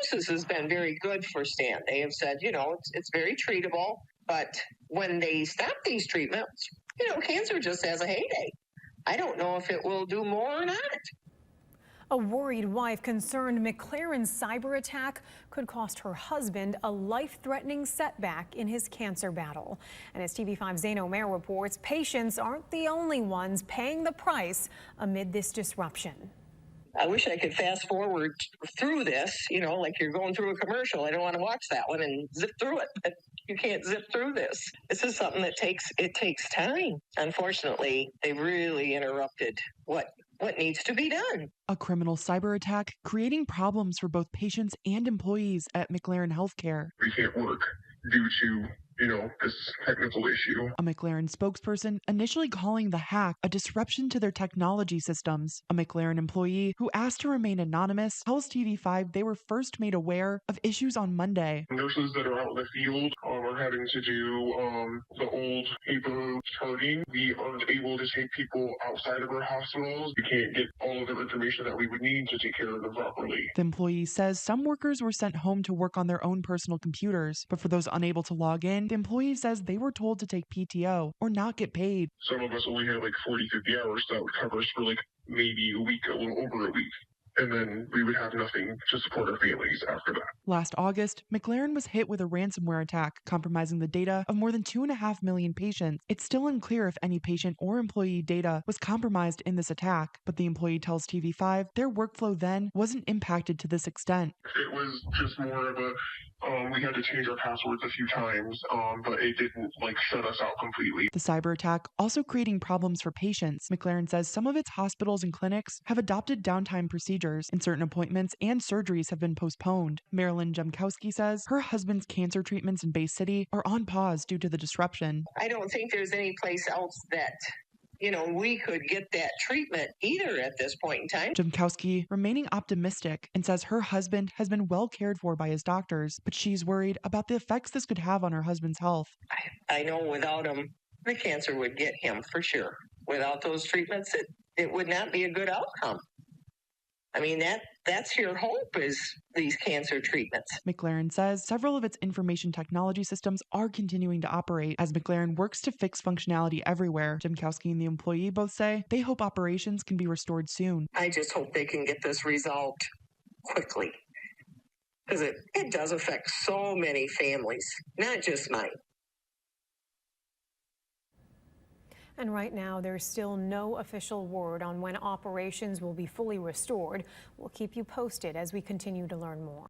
prognosis has been very good for Stan. They have said, it's very treatable, but when they stop these treatments, cancer just has a heyday. I don't know if it will do more or not. A worried wife concerned McLaren's cyber attack could cost her husband a life-threatening setback in his cancer battle. And as TV5's Zane Omer reports, patients aren't the only ones paying the price amid this disruption. I wish I could fast forward through this, like you're going through a commercial. I don't want to watch that one and zip through it, but you can't zip through this. This is something that takes time. Unfortunately, they really interrupted what needs to be done. A criminal cyber attack creating problems for both patients and employees at McLaren Healthcare. We can't work due to this technical issue. A McLaren spokesperson initially calling the hack a disruption to their technology systems. A McLaren employee who asked to remain anonymous tells TV5 they were first made aware of issues on Monday. Nurses that are out in the field are having to do the old paper charting. We aren't able to take people outside of our hospitals. We can't get all of the information that we would need to take care of them properly. The employee says some workers were sent home to work on their own personal computers, but for those unable to log in, the employee says they were told to take PTO or not get paid. Some of us only had 40, 50 hours that would cover us for maybe a week, a little over a week. And then we would have nothing to support our families after that. Last August, McLaren was hit with a ransomware attack, compromising the data of more than 2.5 million patients. It's still unclear if any patient or employee data was compromised in this attack, but the employee tells TV5 their workflow then wasn't impacted to this extent. It was just more of a, we had to change our passwords a few times, but it didn't shut us out completely. The cyber attack also creating problems for patients. McLaren says some of its hospitals and clinics have adopted downtime procedures, and certain appointments and surgeries have been postponed. Marilyn Jemkowski says her husband's cancer treatments in Bay City are on pause due to the disruption. I don't think there's any place else that we could get that treatment either at this point in time. Jemkowski remaining optimistic and says her husband has been well cared for by his doctors, but she's worried about the effects this could have on her husband's health. I know without him, the cancer would get him for sure. Without those treatments, it would not be a good outcome. I mean, that's your hope, is these cancer treatments. McLaren says several of its information technology systems are continuing to operate as McLaren works to fix functionality everywhere. Jemkowski and the employee both say they hope operations can be restored soon. I just hope they can get this resolved quickly, because it does affect so many families, not just mine. And right now, there's still no official word on when operations will be fully restored. We'll keep you posted as we continue to learn more.